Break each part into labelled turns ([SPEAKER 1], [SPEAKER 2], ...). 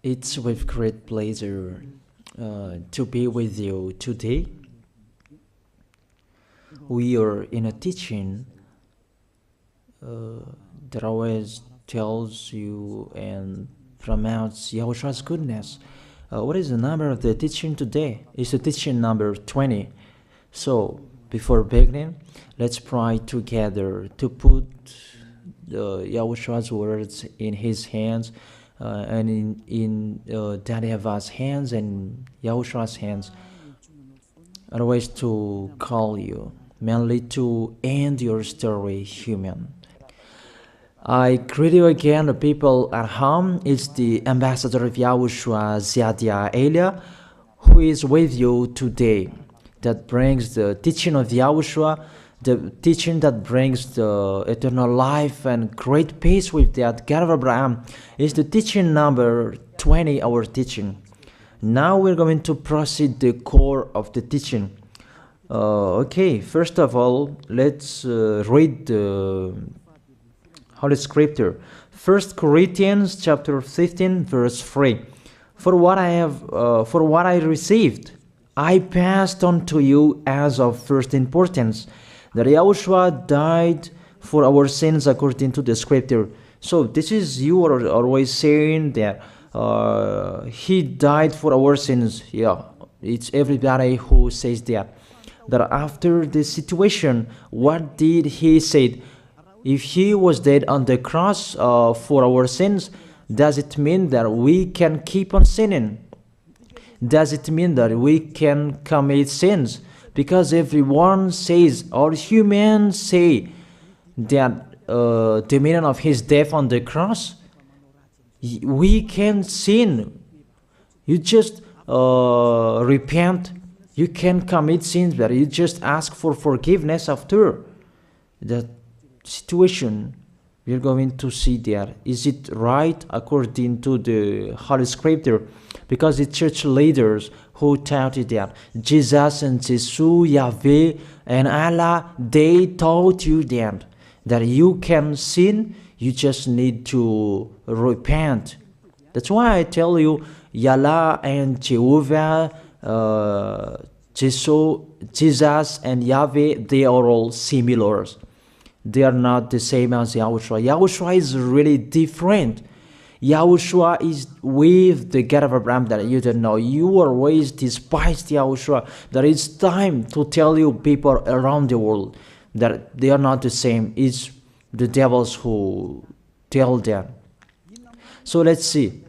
[SPEAKER 1] It's with great pleasure to be with you today. We are in a teaching that always tells you and promotes Yahushua's goodness. What is the number of the teaching today? It's the teaching number 20. So, before beginning, let's pray together to put Yahushua's words in his hands and in Daddy YAHVAH's hands and Yahushua's hands. Otherwise, to call you, mainly to end your story human. I greet you again, the people at home. It's the ambassador of Yahushua, Ziadia Elia, who is with you today. That brings the teaching of Yahushua, the teaching that brings the eternal life and great peace with that God of Abraham. Is the teaching number 20, our teaching. Now we're going to proceed the core of the teaching. Okay, first of all, let's read the Holy Scripture. 1 Corinthians chapter 15, verse 3. For what I received, I passed on to you as of first importance, that Yahushua died for our sins according to the Scripture. So this is, you are always saying that he died for our sins. Yeah, it's everybody who says that. That after the situation, what did he say? If he was dead on the cross for our sins, does it mean that we can keep on sinning? Does it mean that we can commit sins? Because everyone says, all humans say that the meaning of his death on the cross, we can sin. You just repent. You can commit sins, but you just ask for forgiveness after that situation. We're going to see there. Is it right according to the Holy Scripture? Because the church leaders who taught it that Jesus and Jesus, Yahweh and Allah, they taught you that you can sin, you just need to repent. That's why I tell you, Yahlah and Jehovah, Jesus and Yahweh, they are all similar. They are not the same as Yahushua. Yahushua is really different. Yahushua is with the God of Abraham that you don't know. You always despised Yahushua. That it's time to tell you people around the world that they are not the same. It's the devils who tell them. So let's see.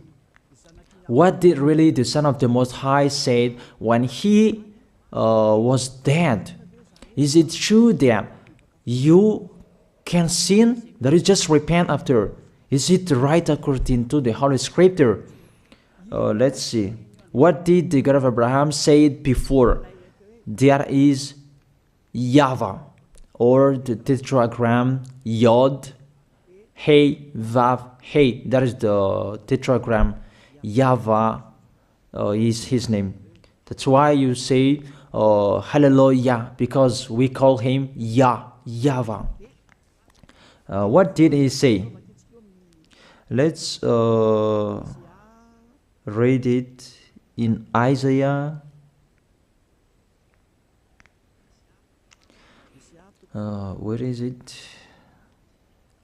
[SPEAKER 1] What did really the Son of the Most High say when he was dead? Is it true that you can sin, that you just repent after? Is it right according to the Holy Scripture? Let's see. What did the God of Abraham say before? There is YAHVAH, or the tetragram Yod, Hey, Vav, Hey. That is the tetragram. YAHVAH is his name. That's why you say Hallelujah, because we call him YAHVAH. What did he say? Let's read it in Isaiah. Where is it?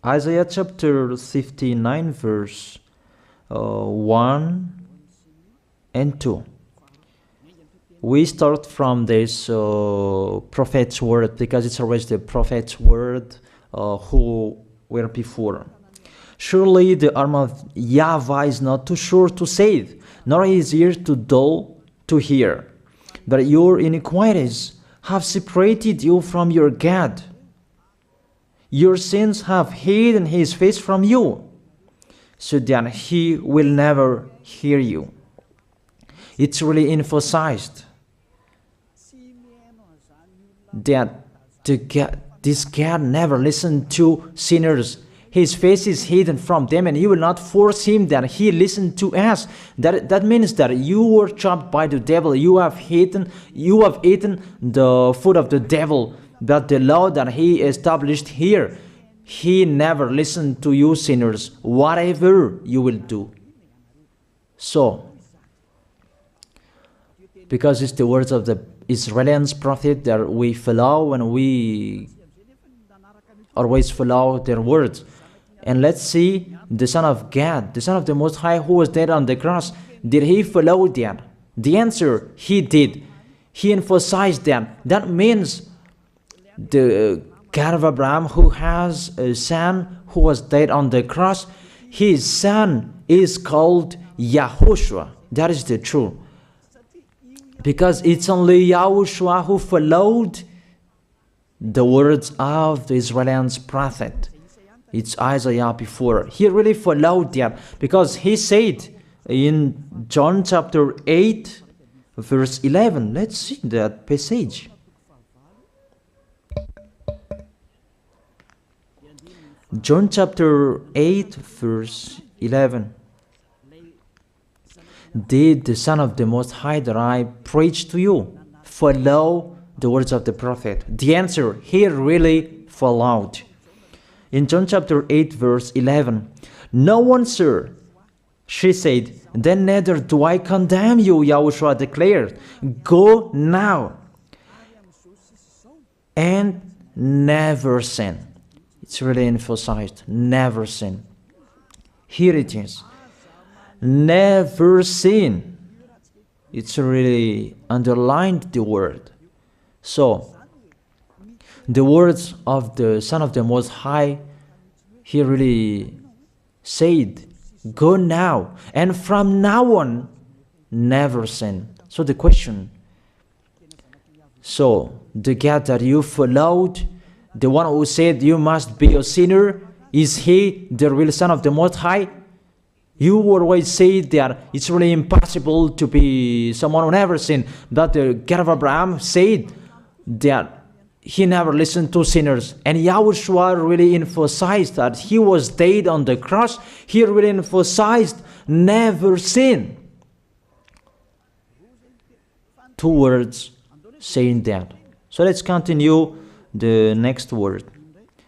[SPEAKER 1] Isaiah chapter 59, verse 1 and 2. We start from this prophet's word, because it's always the prophet's word who were before. Surely the arm of YAHVAH is not too short to save, nor his ear too dull to hear. But your iniquities have separated you from your God. Your sins have hidden his face from you, so that he will never hear you. It's really emphasized that this God never listened to sinners. His face is hidden from them, and he will not force him that he listen to us. That means that you were trapped by the devil. You have eaten the food of the devil. But the law that he established here, he never listened to you sinners, whatever you will do. So, because it's the words of the Israelians prophet that we follow, and we always follow their words. And let's see the Son of God, the Son of the Most High, who was dead on the cross. Did he follow that? The answer, he did. He emphasized that. That means the God of Abraham, who has a son who was dead on the cross, his son is called YAHOSHUAH. That is the truth. Because it's only YAHOSHUAH who followed the words of the Israelians prophet. It's Isaiah before. He really followed that, because he said in John chapter 8, verse 11. Let's see that passage. John chapter 8, verse 11. Did the Son of the Most High that I preach to you follow the words of the prophet? The answer, he really followed. In John chapter 8, verse 11, "No one, sir," she said, "then neither do I condemn you," YAHOSHUAH declared. "Go now and never sin." It's really emphasized, never sin. Here it is. Never sin. It's really underlined the word. So, the words of the Son of the Most High, he really said, go now, and from now on, never sin. So the question, so the God that you followed, the one who said you must be a sinner, is he the real Son of the Most High? You always say that it's really impossible to be someone who never sinned. But the God of Abraham said that he never listened to sinners. And YAHOSHUAH really emphasized that he was dead on the cross. He really emphasized never sin. Two words saying that. So let's continue the next word.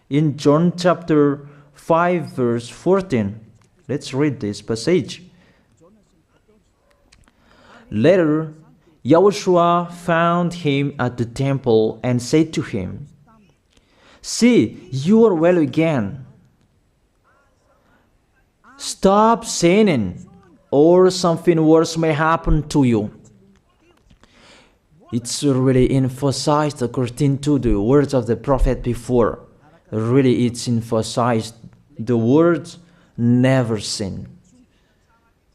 [SPEAKER 1] In John chapter 5, verse 14. Let's read this passage. Later, YAHOSHUAH found him at the temple and said to him, "See, you are well again. Stop sinning, or something worse may happen to you." It's really emphasized according to the words of the prophet before. Really, it's emphasized the words never sin.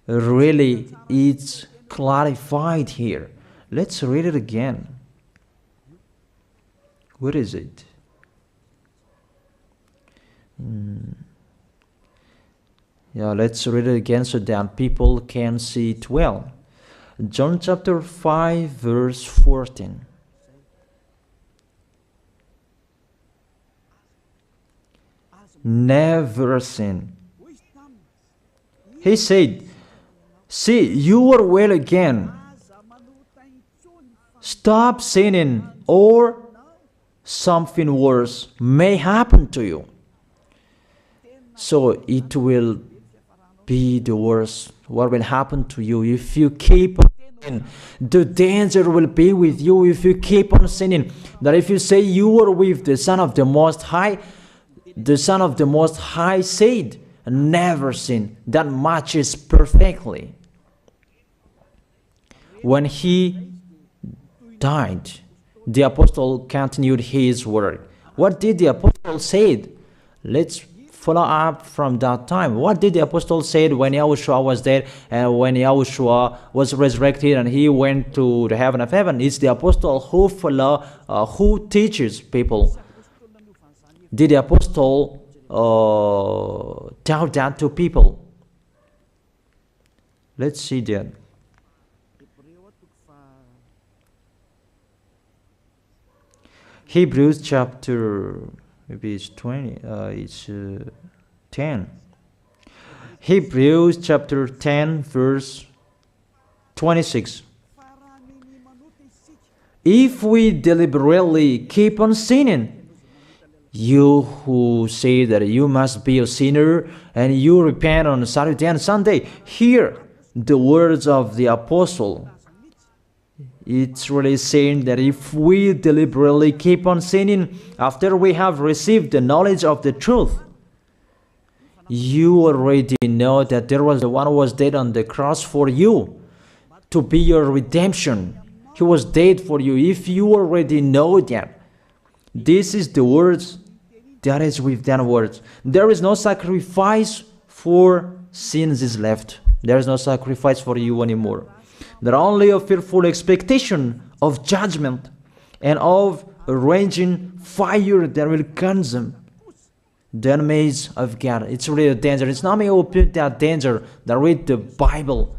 [SPEAKER 1] Really, it's clarified here. Let's read it again. What is it? Yeah, let's read it again so that people can see it well. John chapter 5, verse 14. Never sin. He said, "See, you are well again. Stop sinning, or something worse may happen to you." So it will be the worst. What will happen to you if you keep on sinning? The danger will be with you if you keep on sinning. That if you say you are with the Son of the Most High, the Son of the Most High said, never sin. That matches perfectly. When he died, the apostle continued his work. What did the apostle say? Let's follow up from that time. What did the apostle say when YAHOSHUAH was dead and when YAHOSHUAH was resurrected and he went to the heaven of heaven? It's the apostle who teaches people. Did the apostle tell that to people? Let's see that. Hebrews chapter, maybe it's 20, it's 10. Hebrews chapter 10, verse 26. If we deliberately keep on sinning, you who say that you must be a sinner and you repent on Saturday and Sunday, here the words of the apostle. It's really saying that if we deliberately keep on sinning after we have received the knowledge of the truth, you already know that there was the one who was dead on the cross for you to be your redemption. He was dead for you. If you already know that, this is the words, that is with that words. There is no sacrifice for sins is left. There is no sacrifice for you anymore. There are only a fearful expectation of judgment and of a raging fire that will consume the enemies of God. It's really a danger. It's not me who put that danger that read the Bible.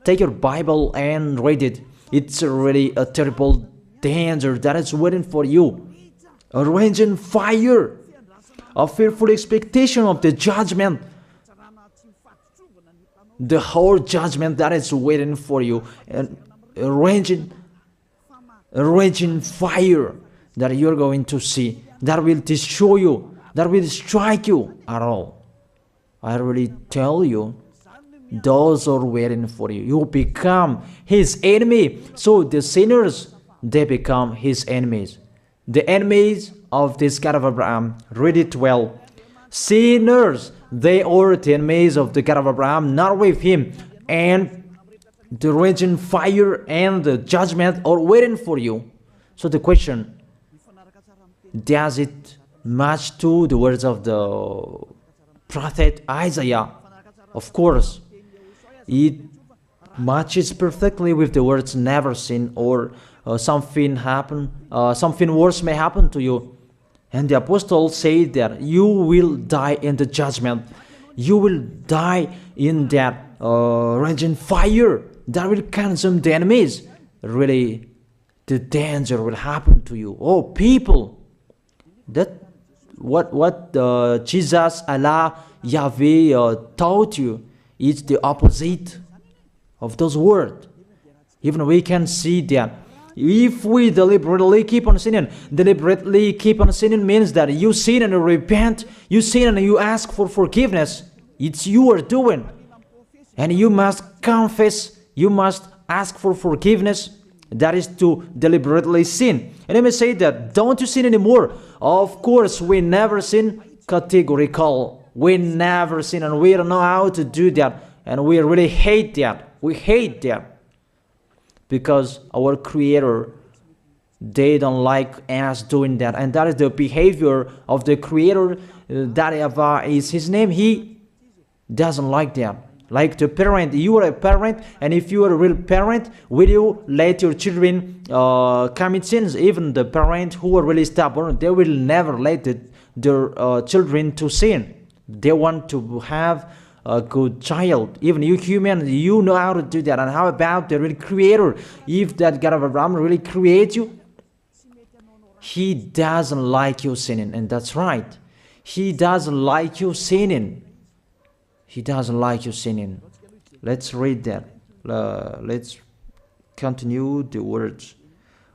[SPEAKER 1] Take your Bible and read it. It's really a terrible danger that is waiting for you. A raging fire, a fearful expectation of the judgment. The whole judgment that is waiting for you, and a raging fire that you're going to see, that will destroy you, that will strike you at all. I really tell you, those are waiting for you. You become his enemy. So the sinners, they become his enemies. The enemies of this God of Abraham. Read it well. Sinners, they are the enemies of the God of Abraham, not with him. And the raging fire and the judgment are waiting for you. So the question, does it match to the words of the prophet Isaiah? Of course. It matches perfectly with the words never sin, or something worse may happen to you. And the apostle said that you will die in the judgment. You will die in that raging fire that will consume the enemies. Really, the danger will happen to you. Oh, people, that what Jesus, Allah, Yahweh taught you is the opposite of those words. Even we can see that if we deliberately keep on sinning, means that you sin and you repent, you sin and you ask for forgiveness. It's you are doing. And you must confess, you must ask for forgiveness. That is to deliberately sin. And I may say that, don't you sin anymore? Of course, we never sin. Categorical. We never sin, and we don't know how to do that. And we really hate that. We hate that. Because our Creator, they don't like us doing that. And that is the behavior of the Creator. That YAHVAH is his name. He doesn't like that. Like the parent, you are a parent, and if you are a real parent, will you let your children commit sins? Even the parent who are really stubborn, they will never let their children to sin. They want to have a good child. Even you human, you know how to do that. And how about the real Creator? If that God of Abraham really creates you, he doesn't like you sinning. And that's right. He doesn't like you sinning. He doesn't like you sinning. Let's read that. Let's continue the words.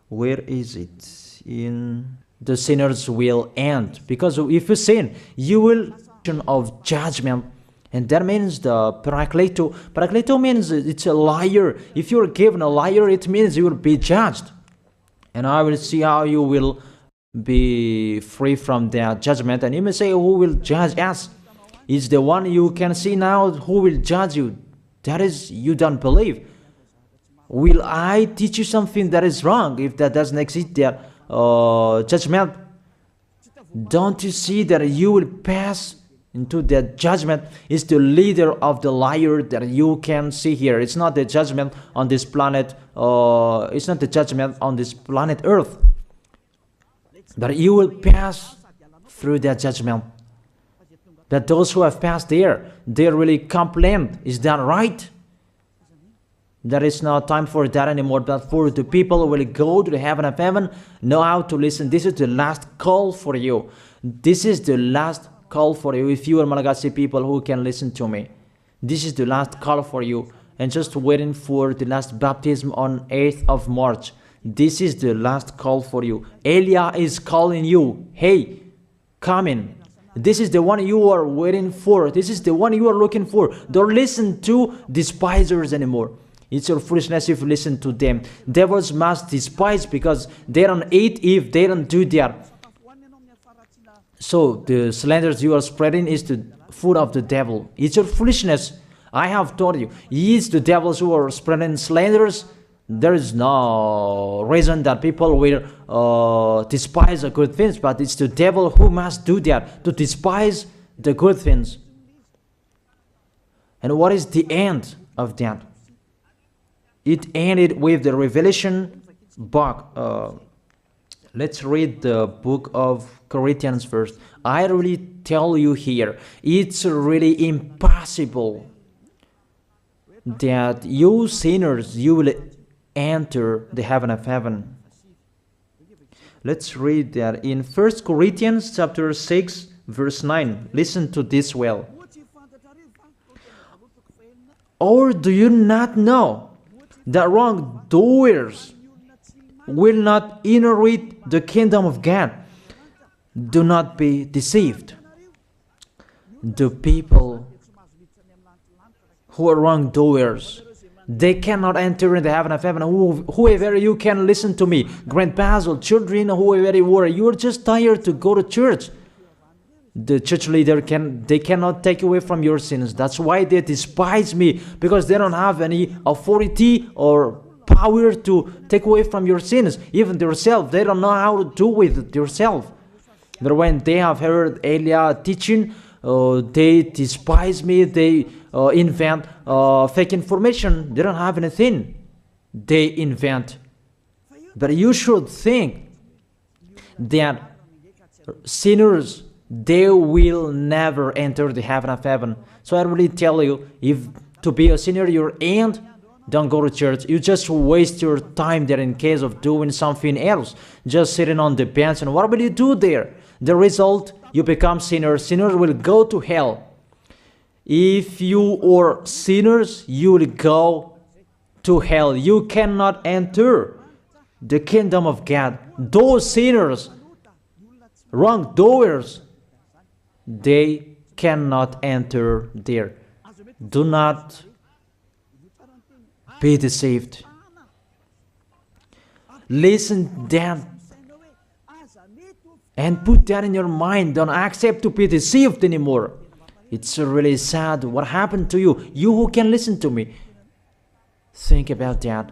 [SPEAKER 1] Where is it? In the sinners will end. Because if you sin, you will of judgment. And that means the parakleto. Parakleto means it's a liar. If you're given a liar, it means you will be judged. And I will see how you will be free from that judgment. And you may say, who will judge us? It's the one you can see now who will judge you. That is, you don't believe. Will I teach you something that is wrong if that doesn't exist, that judgment? Don't you see that you will pass into that judgment? Is the leader of the liar that you can see here. It's not the judgment on this planet. It's not the judgment on this planet Earth. But you will pass through that judgment. That those who have passed there, they really complain. Is that right? There is no time for that anymore. But for the people who will go to the heaven of heaven, know how to listen. This is the last call for you. This is the last call for you. If you are Malagasy people who can listen to me, this is the last call for you. And just waiting for the last baptism on 8th of March. This is the last call for you. Elia is calling you. Hey, come in. This is the one you are waiting for. This is the one you are looking for. Don't listen to despisers anymore. It's your foolishness if you listen to them. Devils must despise because they don't eat if they don't do that. So the slanders you are spreading is the food of the devil. It's your foolishness. I have told you. It's the devils who are spreading slanders. There is no reason that people will despise the good things, but it's the devil who must do that, to despise the good things. And what is the end of that? It ended with the Revelation book. Let's read the book of Corinthians first. I really tell you here, it's really impossible that you sinners, you will enter the heaven of heaven. Let's read that in 1 Corinthians chapter 6 verse 9. Listen to this well. Or do you not know that wrongdoers will not inherit the kingdom of God? Do not be deceived. The people who are wrongdoers, they cannot enter in the heaven of heaven. Whoever you can listen to me, grandpas or children, whoever you are, you are just tired to go to church. The church leader they cannot take away from your sins. That's why they despise me, because they don't have any authority or power to take away from your sins. Even themselves, they don't know how to do with it themselves. But when they have heard Elia teaching, they despise me. They invent fake information. They don't have anything. They invent. But you should think that sinners, they will never enter the heaven of heaven. So I really tell you, if to be a sinner you're in, don't go to church. You just waste your time there in case of doing something else. Just sitting on the bench, and what will you do there? The result, you become sinners. Sinners will go to hell. If you are sinners, you will go to hell. You cannot enter the kingdom of God. Those sinners, wrongdoers, they cannot enter there. Do not be deceived. Listen then and put that in your mind. Don't accept to be deceived anymore. It's really sad what happened to you. You who can listen to me, think about that.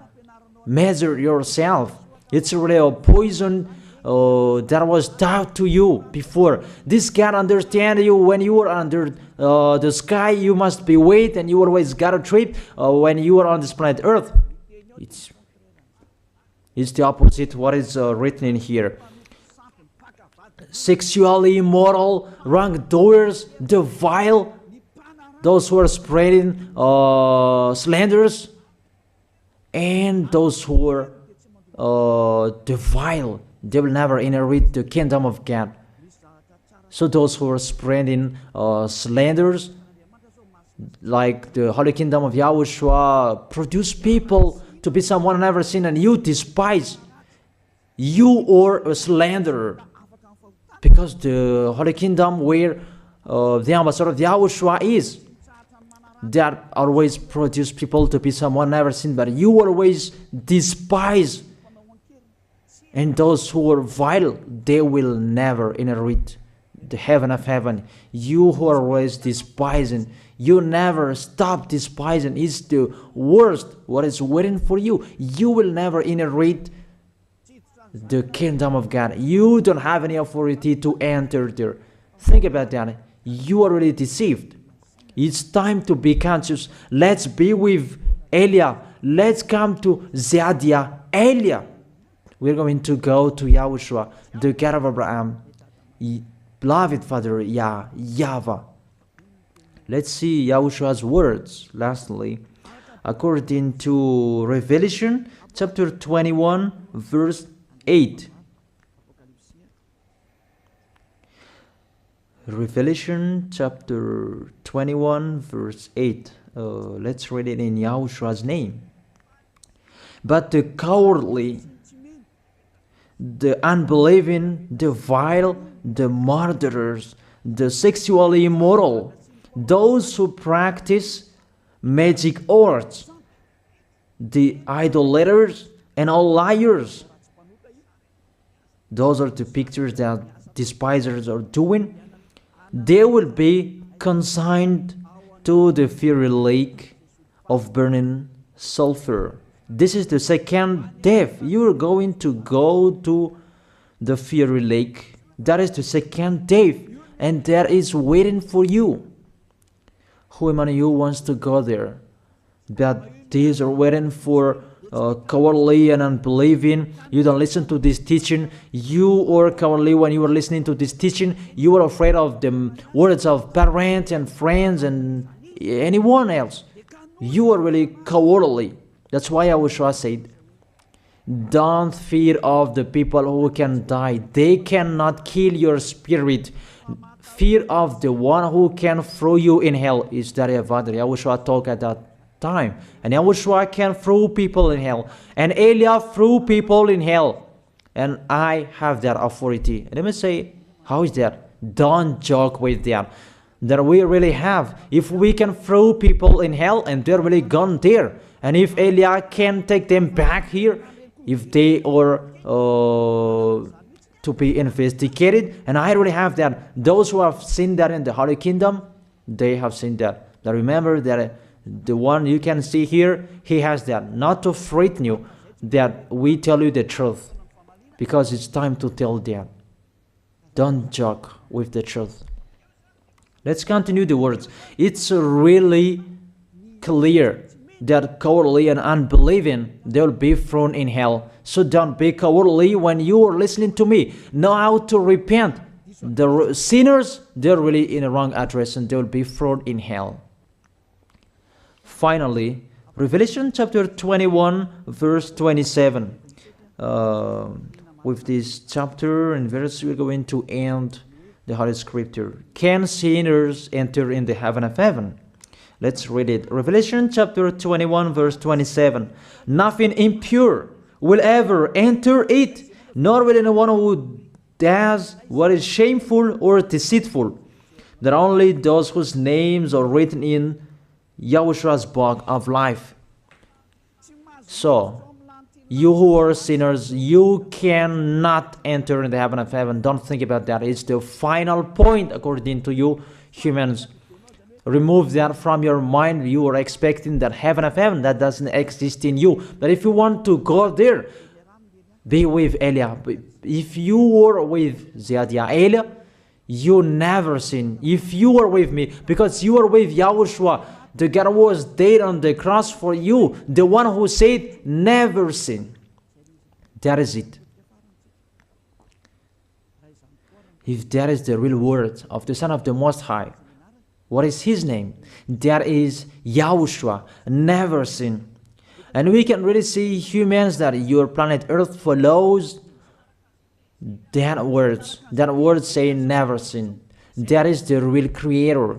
[SPEAKER 1] Measure yourself. It's really a poison that was taught to you before. This God understand you when you are under the sky. You must be wait, and you always got a trip when you are on this planet Earth. It's the opposite what is written in here. Sexually immoral, wrongdoers, the vile, those who are spreading slanders, and those who are the vile, they will never inherit the kingdom of God. So those who are spreading slanders, like the Holy Kingdom of YAHOSHUAH, produce people to be someone never seen, and you despise. You are a slanderer. Because the Holy Kingdom where the ambassador of YAHOSHUAH is, that always produce people to be someone never seen, but you always despise. And those who are vile, they will never inherit the heaven of heaven. You who are always despising, you never stop despising. It's the worst what is waiting for you. You will never inherit the kingdom of God. You don't have any authority to enter there. Think about that. You are already deceived. It's time to be conscious. Let's be with Elia. Let's come to Zadiah. Elia. We're going to go to YAHOSHUAH, the God of Abraham, beloved Father YAHVAH. Let's see YAHOSHUAH's words. Lastly, according to Revelation chapter 21 verse 8. Revelation chapter 21 verse 8. Let's read it in YAHOSHUAH's name. But the cowardly, the unbelieving, the vile, the murderers, the sexually immoral, those who practice magic arts, the idolaters, and all liars. Those are the pictures that despisers are doing. They will be consigned to the fiery lake of burning sulfur. This is the second death. You are going to go to the fiery lake. That is the second death, and that is waiting for you. Who among you wants to go there? That these are waiting for cowardly and unbelieving. You don't listen to this teaching. You are cowardly when you are listening to this teaching. You are afraid of the words of parents and friends and anyone else. You are really cowardly. That's why YAHOSHUAH said, don't fear of the people who can die. They cannot kill your spirit. Fear of the one who can throw you in hell. Is that what YAHOSHUAH talked at that time? And YAHOSHUAH can throw people in hell. And Elijah threw people in hell. And I have that authority. Let me say, how is that? Don't joke with that. That we really have. If we can throw people in hell and they're really gone there, and if Elijah can take them back here, if they are to be investigated, and I really have that. Those who have seen that in the Holy Kingdom, they have seen that. Now remember that the one you can see here, he has that. Not to frighten you, that we tell you the truth, because it's time to tell that. Don't joke with the truth. Let's continue the words. It's really clear that cowardly and unbelieving, they'll be thrown in hell. So don't be cowardly when you are listening to me. Know how to repent. The sinners, they're really in the wrong address and they'll be thrown in hell. Finally, Revelation chapter 21, verse 27. With this chapter and verse, we're going to end the Holy Scripture. Can sinners enter in the heaven of heaven? Let's read it. Revelation chapter 21, verse 27. Nothing impure will ever enter it, nor will anyone who does what is shameful or deceitful. That only those whose names are written in YAHOSHUAH's book of life. So, you who are sinners, you cannot enter in the heaven of heaven. Don't think about that. It's the final point according to you humans. Remove that from your mind. You are expecting that heaven of heaven that doesn't exist in you. But if you want to go there, be with Elia. If you were with Elia, you never sin. If you are with me, because you are with YAHOSHUAH, the God was dead on the cross for you, the one who said never sin. That is it. If that is the real word of the Son of the Most High, what is his name? That is YAHOSHUAH, never sin. And we can really see humans that your planet Earth follows that words. That word saying never sin. That is the real creator.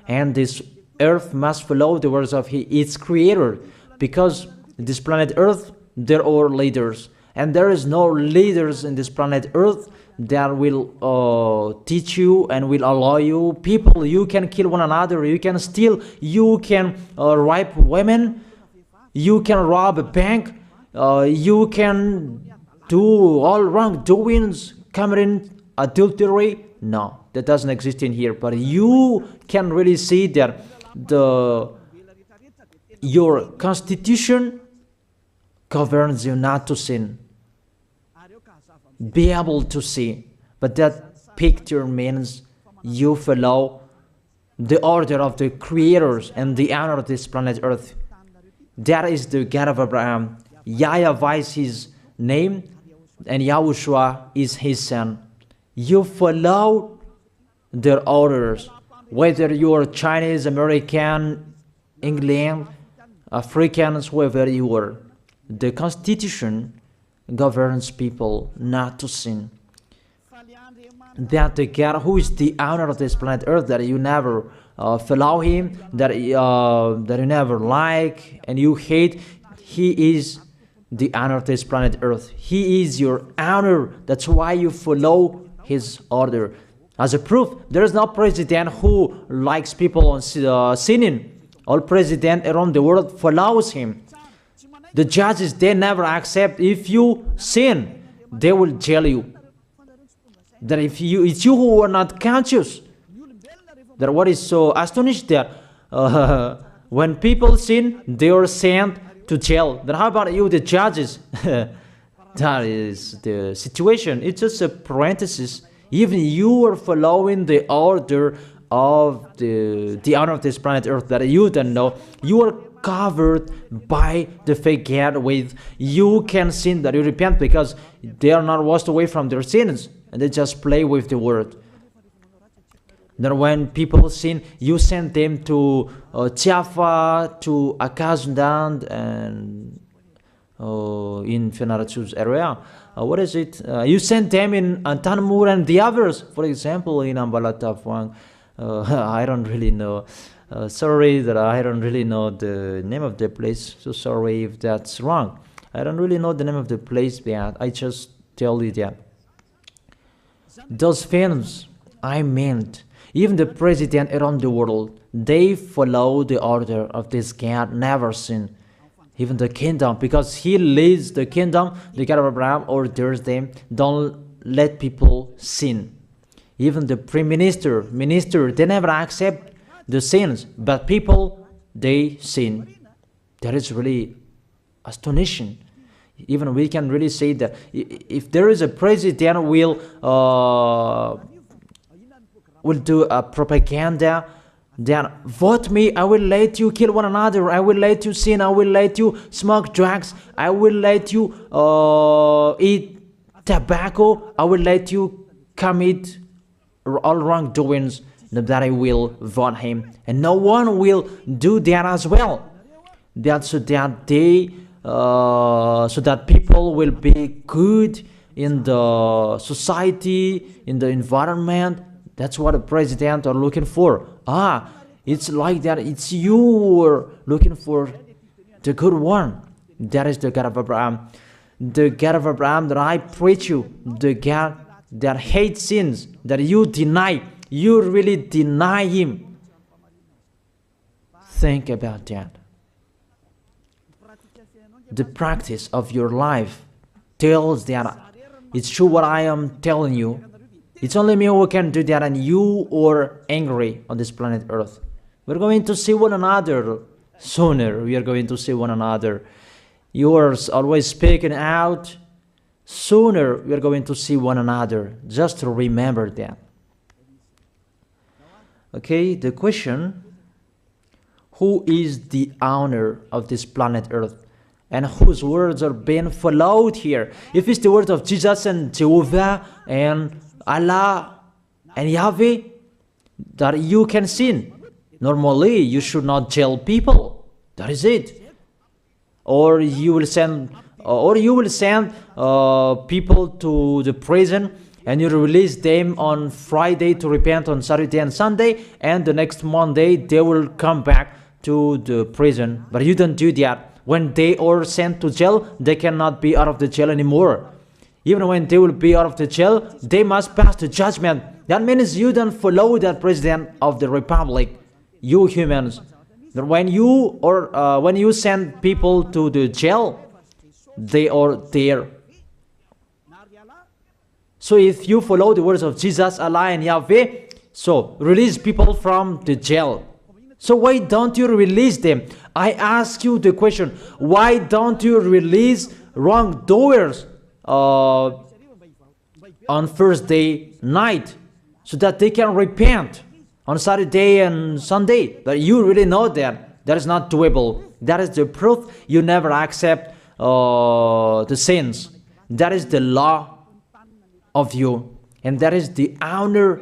[SPEAKER 1] And this Earth must follow the words of its creator. Because this planet Earth, there are leaders. And there is no leaders in this planet Earth that will teach you and will allow you. People, you can kill one another, you can steal, you can rape women, you can rob a bank, you can do all wrongdoings, committing adultery. No, that doesn't exist in here. But you can really see that your constitution governs you not to sin. Be able to see. But that picture means you follow the order of the creators and the honor of this planet Earth. That is the God of Abraham. YAHVAH is his name, and YAHOSHUAH is his son. You follow their orders, whether you are Chinese, American, England, Africans, whoever you are. The Constitution governs people not to sin. That the God who is the owner of this planet Earth, that you never follow him, that you never like and you hate, he is the owner of this planet Earth. He is your owner. That's why you follow his order. As a proof, there is no president who likes people on sinning. All president around the world follows him. The judges, they never accept. If you sin, they will jail you. That if it's you who are not conscious. That what is so astonished that when people sin, they are sent to jail. Then how about you, the judges? That is the situation. It's just a parenthesis. Even you are following the order of the honor of this planet Earth that you don't know. You are covered by the fake God with you can sin that you repent because they are not washed away from their sins and they just play with the word. Then when people sin, you send them to YAHVAH, to Akazundand, and in Fenarachu's area. What is it? You send them in Tanmur and the others. For example, in Ambalatafwang. I don't really know. Sorry that I don't really know the name of the place. So sorry if that's wrong. I don't really know the name of the place, but I just tell you that. Those films, I meant, even the president around the world, they follow the order of this God, never sin. Even the kingdom, because he leads the kingdom, the God of Abraham orders them, don't let people sin. Even the prime minister, they never accept the sins, but people, they sin. That is really astonishing. Even we can really say that if there is a president will do a propaganda, then vote me, I will let you kill one another, I will let you sin, I will let you smoke drugs, I will let you eat tobacco, I will let you commit all wrongdoings, that I will vote him. And no one will do that as well. That's so that they, so that people will be good in the society, in the environment. That's what a president are looking for. It's like that. It's you who are looking for the good one. That is the God of Abraham. The God of Abraham that I preach you. The God that hates sins, that you deny. You really deny him. Think about that. The practice of your life tells that it's true what I am telling you. It's only me who can do that, and you are angry on this planet Earth. We're going to see one another sooner. We are going to see one another. You are always speaking out. Sooner we are going to see one another. Just to remember that. Okay, the question, who is the owner of this planet Earth? And whose words are being followed here? If it's the words of Jesus and Jehovah and Allah and Yahweh, that you can sin. Normally, you should not jail people. That is it. Or you will send, people to the prison, and you release them on Friday to repent on Saturday and Sunday, and the next Monday they will come back to the prison. But you don't do that. When they are sent to jail, they cannot be out of the jail anymore. Even when they will be out of the jail, they must pass the judgment. That means you don't follow that president of the republic, you humans. That when you send people to the jail, they are there. So if you follow the words of Jesus, Allah and Yahweh, so release people from the jail. So why don't you release them? I ask you the question, why don't you release wrongdoers on Thursday night so that they can repent on Saturday and Sunday? But you really know that is not doable. That is the proof you never accept the sins. That is the law of you, and that is the owner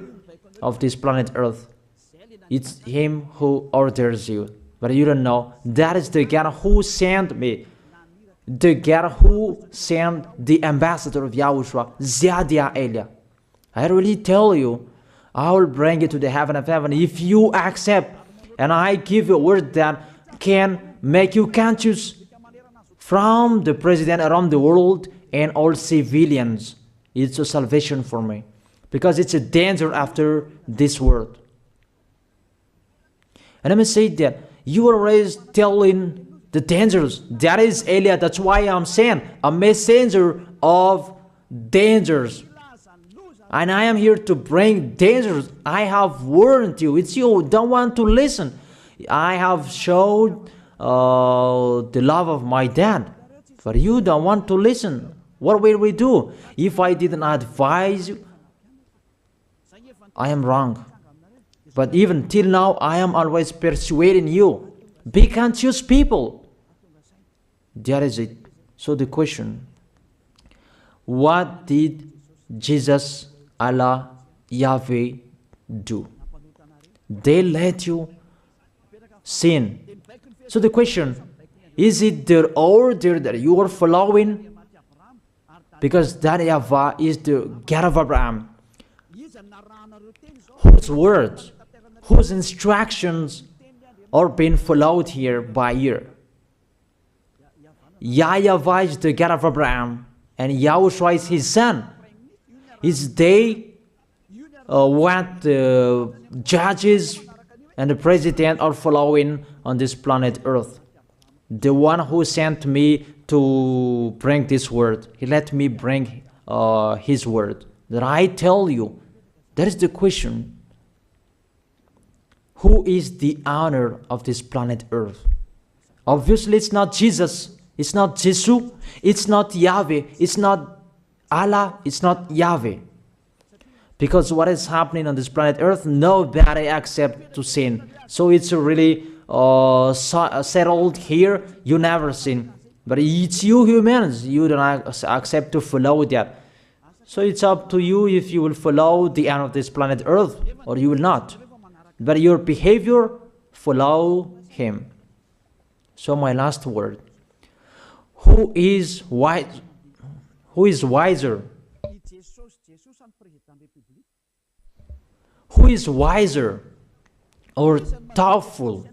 [SPEAKER 1] of this planet Earth. It's him who orders you, but you don't know. That is the God who sent me, the God who sent the ambassador of Yahushua, Ziadia Elia. I really tell you, I will bring you to the heaven of heaven if you accept, and I give you a word that can make you conscious from the president around the world and all civilians. It's a salvation for me. because it's a danger after this world. And let me say that you are always telling the dangers. That is Eliah. That's why I'm saying a messenger of dangers. And I am here to bring dangers. I have warned you. It's you don't want to listen. I have showed the love of my dad, but you don't want to listen. What will we do? If I didn't advise you, I am wrong. But even till now, I am always persuading you. Be conscious people. That is it. So the question, what did Jesus, Allah, Yahweh do? They let you sin. So the question, is it their order that you are following? Because that YAHVAH is the God of Abraham, whose words, whose instructions are being followed here by year. YAHVAH is the God of Abraham, and YAHOSHUAH is his son. Is they what the judges and the president are following on this planet Earth. The one who sent me to bring this word, he let me bring his word. That I tell you, that is the question. Who is the owner of this planet Earth? Obviously, it's not Jesus. It's not Jesus. It's not Yahweh. It's not Allah. It's not Yahweh. Because what is happening on this planet Earth, nobody accepts to sin. So it's really settled here. You never sin. But it's you humans. You don't accept to follow that. So it's up to you if you will follow the end of this planet Earth or you will not. But your behavior, follow him. So my last word. Who is wise? Who is wiser? Who is wiser or doubtful?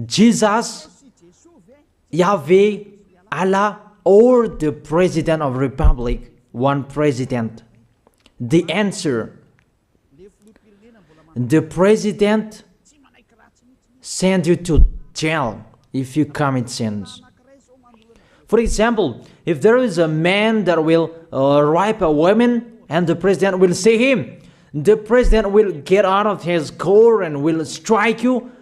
[SPEAKER 1] Jesus, Yahweh, Allah, or the President of Republic? One president. The answer. The president sends you to jail if you commit sins. For example, if there is a man that will rape a woman and the president will see him, the president will get out of his car and will strike you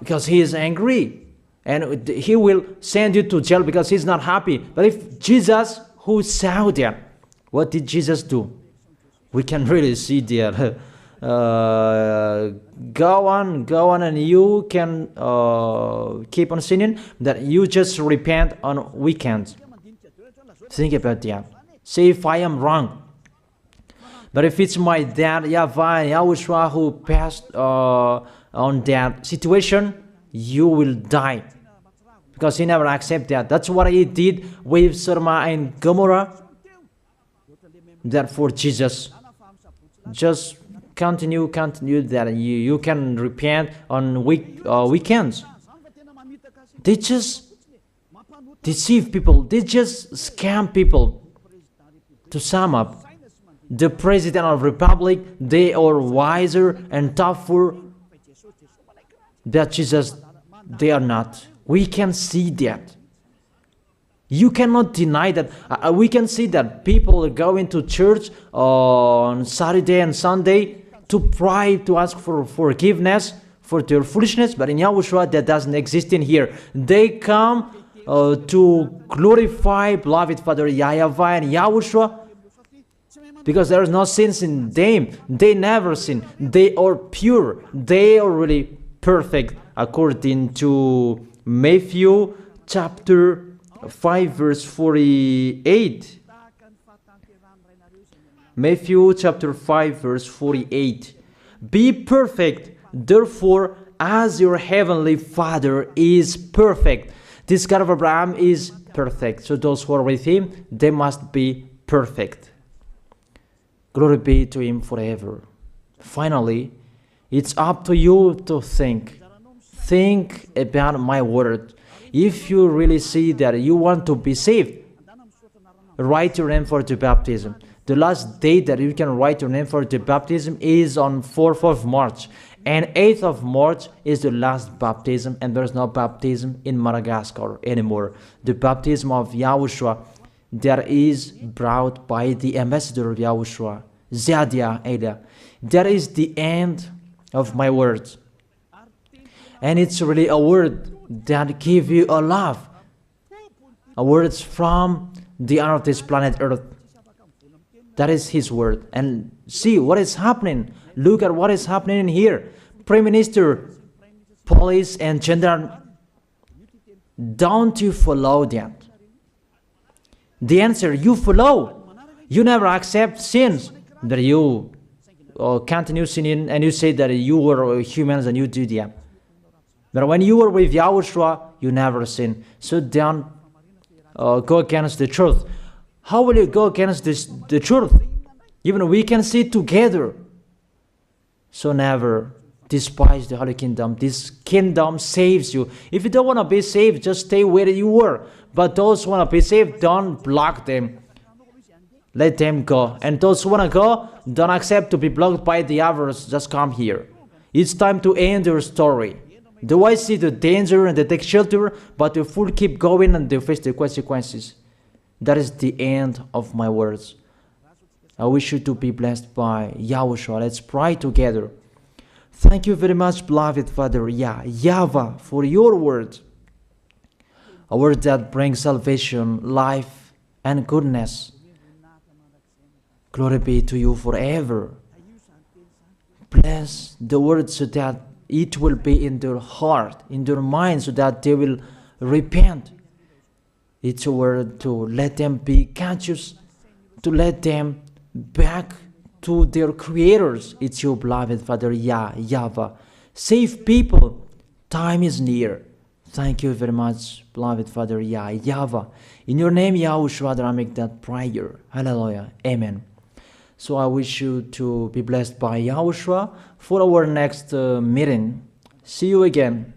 [SPEAKER 1] because he is angry. And he will send you to jail because he's not happy. But if Jesus, who saw that, what did Jesus do? We can really see that. Go on, and you can keep on sinning, that you just repent on weekends. Think about that. Say if I am wrong. But if it's my dad, YAHVAH, YAHOSHUAH, who passed on that situation, you will die. Because he never accepted that. That's what he did with Sodom and Gomorrah. Therefore, Jesus, just continue that you can repent on weekends. They just deceive people. They just scam people. To sum up, the President of Republic, they are wiser and tougher than Jesus. They are not. We can see that. You cannot deny that. We can see that people are going to church on Saturday and Sunday to pray, to ask for forgiveness for their foolishness. But in YAHOSHUAH, that doesn't exist in here. They come to glorify beloved Father YAHVAH and YAHOSHUAH because there is no sins in them. They never sin. They are pure. They are really perfect according to Matthew chapter 5 verse 48. Matthew chapter 5 verse 48. Be perfect, therefore, as your heavenly Father is perfect. This God of Abraham is perfect. So those who are with him, they must be perfect. Glory be to him forever. Finally, it's up to you to think. Think about my word. If you really see that you want to be saved, write your name for the baptism. The last date that you can write your name for the baptism is on 4th of March. And 8th of March is the last baptism, and there's no baptism in Madagascar anymore. The baptism of Yahushua that is brought by the ambassador of Yahushua, Zadia Ada. That is the end of my words. And it's really a word that gives you a love. A word from the honor of this planet Earth. That is his word. And see what is happening. Look at what is happening in here. Prime Minister, police, and gendarme. Don't you follow that? The answer, you follow. You never accept sins. That you continue sinning and you say that you were humans and you do that. But when you were with Yahushua, you never sin. So don't go against the truth. How will you go against the truth? Even we can see together. So never despise the Holy Kingdom. This kingdom saves you. If you don't want to be saved, just stay where you were. But those who want to be saved, don't block them. Let them go. And those who want to go, don't accept to be blocked by the others. Just come here. It's time to end your story. Do I see the danger and they take shelter, but the fool keep going and they face the consequences? That is the end of my words. I wish you to be blessed by Yahushua. Let's pray together. Thank you very much, beloved Father YAHVAH, for your word. A word that brings salvation, life, and goodness. Glory be to you forever. Bless the word so that it will be in their heart, in their mind, so that they will repent. It's a word to let them be conscious, to let them back to their creators. It's your beloved Father YAHVAH. Save people. Time is near. Thank you very much, beloved Father YAHVAH. In your name, Yahushua, I make that prayer. Hallelujah. Amen. So I wish you to be blessed by Yahushua for our next meeting. See you again.